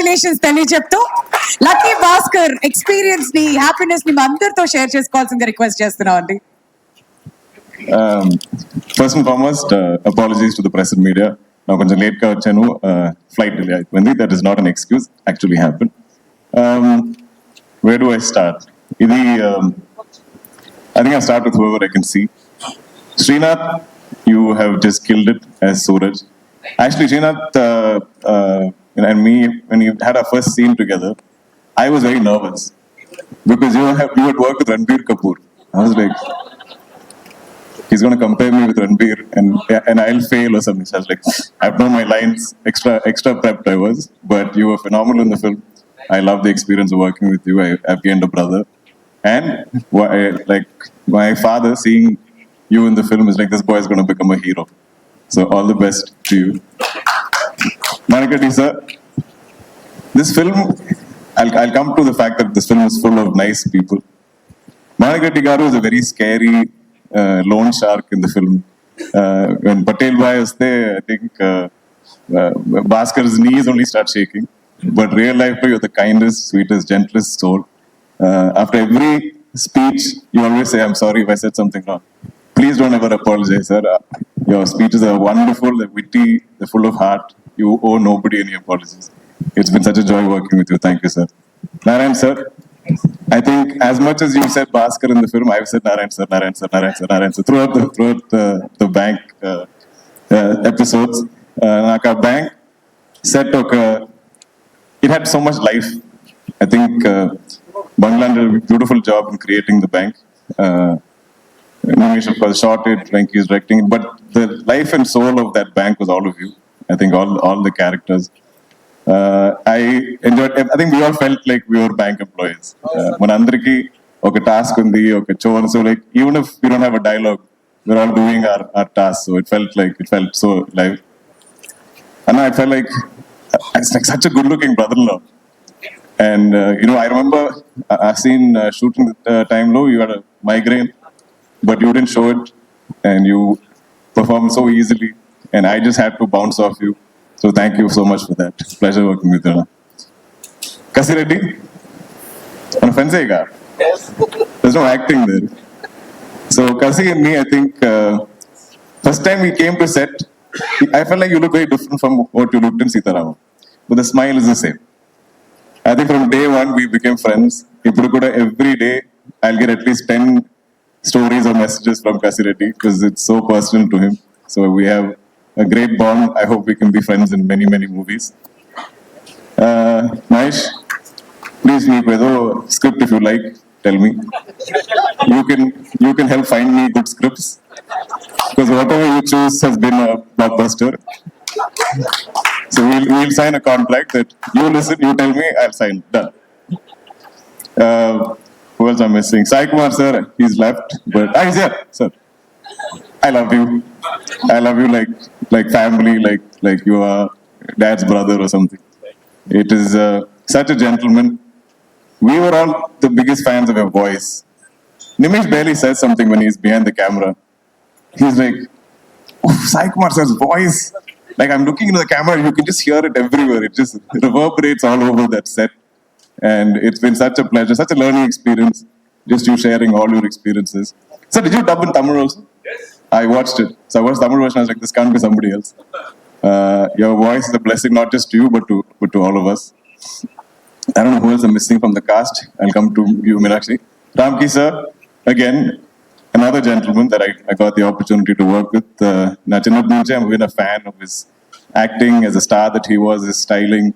Congratulations తెలియజెప్తూ lucky Bhaskar experience ని happiness ని అందరితో షేర్ చేసుకోవాల్సిందిగా రిక్వెస్ట్ చేస్తున్నాం అండి. First and foremost, apologies to the press and media. Now కొంచెం late గా వచ్చాను, flight delay అయిపోయింది. That is not an excuse, actually happened. Where do I start? ఇది I think I'll start with whoever I can see. Srinath, you have just killed it as Suraj. Actually, Srinath and me, when you had our first scene together, I was very nervous because you had worked with Ranbir Kapoor. I was like, he's going to compare me with Ranbir and I'll fail or something. So I was like, I've known my lines, extra prepped I was, but you were phenomenal in the film. I love the experience of working with you. I've gained a brother. And like my father seeing you in the film is like, this boy is going to become a hero. So all the best to you. Manakati sir, this film, I'll come to the fact that this film is full of nice people. Manakati garu is a very scary loan shark in the film. When Patel Bhai was there, I think Bhaskar's knees only start shaking. But real life, you're the kindest, sweetest, gentlest soul. After every speech, you always say, I'm sorry if I said something wrong. Please don't ever apologize, sir. Your speeches are wonderful, they're witty, they're full of heart. You owe nobody any apologies. It's been such a joy working with you. Thank you, sir. Narayan, sir. I think as much as you said Bhaskar in the film, I've said Narayan, sir, Narayan, sir, Narayan, sir, Narayan, sir. Throughout the bank episodes, Naka bank set it had so much life. I think Bangla did a beautiful job in creating the bank. Nimesh, of course, shot it, Venky is directing it, but the life and soul of that bank was all of you. I think all the characters. I enjoyed. I think we all felt like we were bank employees. Manandriki, okay, task undi, okay, chore. So like, even if we don't have a dialogue, we're all doing our task. So it felt so live. And I felt like it's like such a good-looking brother-in-law. And I remember I've seen shooting time low. You had a migraine, but you didn't show it, and you performed so easily. And I just had to bounce off you. So thank you so much for that. Pleasure working with you. Kasi Reddy, on offense, there's no acting there. So Kasi and me, I think first time we came to set, I felt like you look very different from what you looked in Sitaram. But the smile is the same. I think from day one we became friends. Every day I'll get at least 10 stories or messages from Kasi Reddy because it's so personal to him. So we have a great bond. I hope we can be friends in many, many movies. Mahesh, please meet with a script if you like. Tell me. You can help find me good scripts because whatever you choose has been a blockbuster. So we'll sign a contract that you listen, you tell me, I'll sign. Done. Who else I'm missing? Sai Kumar sir, he's left, but he's here, sir. I love you. I love you like family, like you are dad's brother or something. It is such a gentleman. We were all the biggest fans of your voice. Nimesh barely says something when he's behind the camera. He's like, oh, Sai Kumar sir's voice. Like I'm looking into the camera, you can just hear it everywhere. It just reverberates all over that set. And it's been such a pleasure, such a learning experience, just you sharing all your experiences. So did you dub in Tamil also? Yes. I watched it. So I watched Tamil version, I was like, this can't be somebody else. Your voice is a blessing not just to you, but to all of us. I don't know who else I'm missing from the cast. I'll come to you, Meenakshi. Ramki sir, again, another gentleman that I got the opportunity to work with. I've been a fan of his acting as a star that he was, his styling.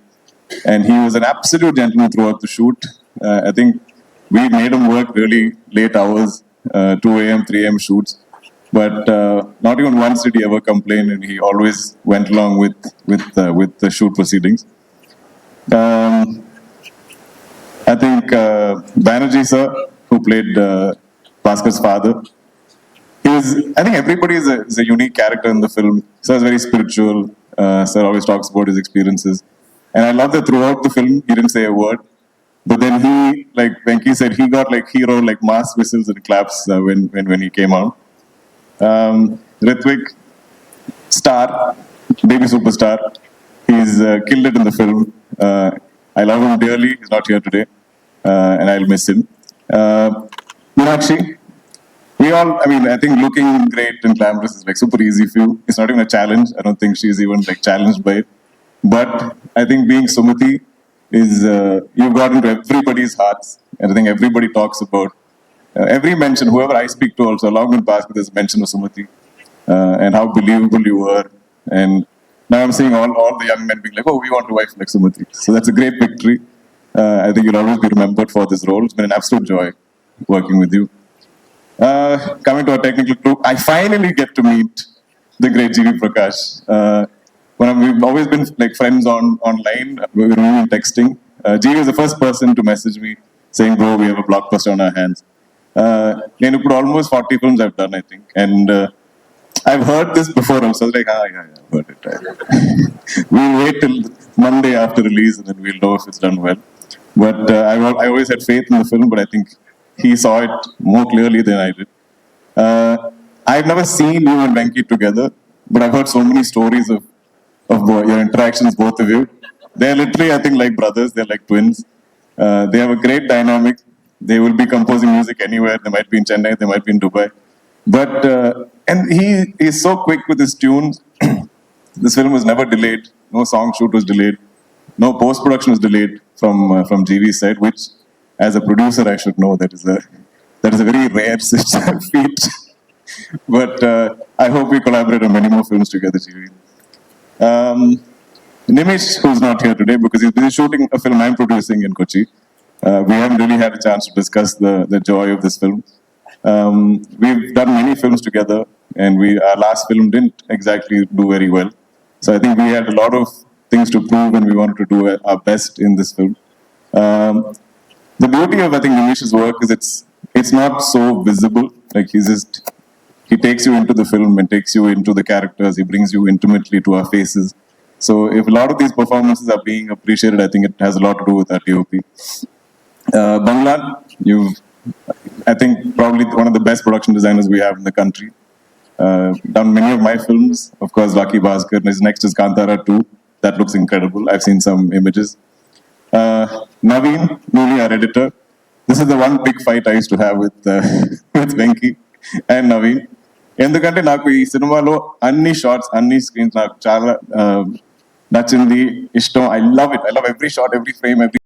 And he was an absolute gentleman throughout the shoot. I think we made him work really late hours, 2 a.m., 3 a.m. shoots. But not even once did he ever complain, and he always went along with the shoot proceedings. I think Banerjee sir, who played Bhaskar's father, I think everybody is a unique character in the film. Sir is very spiritual. Sir always talks about his experiences. And I love that throughout the film, he didn't say a word. But then he, like Venky said, he got like hero, like mass whistles and claps when he came out. Ritwik, star, baby superstar. He's killed it in the film. I love him dearly. He's not here today, and I'll miss him. Meenakshi, we all, I mean, I think looking great and glamorous is like super easy for you. It's not even a challenge. I don't think she's even like challenged by it. But I think being Sumati is, you've got into everybody's hearts. And I think everybody talks about, every mention, whoever I speak to also, along with Bhaskar, there's a mention of Sumati and how believable you were. And now I'm seeing all the young men being like, oh, we want a wife like Sumati. So that's a great victory. I think you'll always be remembered for this role. It's been an absolute joy working with you. Coming to our technical group, I finally get to meet the great GV Prakash. We've always been like friends online. We were only texting. GV was the first person to message me saying, "Bro, we have a blockbuster on our hands." And put almost 40 films I've done, I think, and I've heard this before. Also, I was like, yeah, I've heard it. We'll wait till Monday after release, and then we'll know if it's done well. But I always had faith in the film, but I think he saw it more clearly than I did. I've never seen you and Venki together, but I've heard so many stories of your interactions, both of you. They're literally, I think, like brothers. They're like twins. They have a great dynamic. They will be composing music anywhere. They might be in Chennai. They might be in Dubai. But and he is so quick with his tunes. This film was never delayed. No song shoot was delayed. No post production was delayed from GV's side, which, as a producer, I should know that is a very rare feat. But I hope we collaborate on many more films together, GV. Nimish, who's not here today because he's busy shooting a film I'm producing in Kochi. We haven't really had a chance to discuss the joy of this film. We've done many films together, and our last film didn't exactly do very well. So I think we had a lot of things to prove, and we wanted to do our best in this film. The beauty of, I think, Nimish's work is it's not so visible. Like he takes you into the film and takes you into the characters. He brings you intimately to our faces. So if a lot of these performances are being appreciated, I think it has a lot to do with our DOP. Bangla, I think, probably one of the best production designers we have in the country. Done many of my films. Of course, Lucky Bhaskar. His next is Kantara 2. That looks incredible. I've seen some images. Naveen, newly our editor. This is the one big fight I used to have with with Venki and Naveen. ఎందుకంటే నాకు ఈ సినిమాలో అన్ని shorts అన్ని screens నాకు చాలా నచ్చింది, ఇష్టం. I love every shot, every frame, every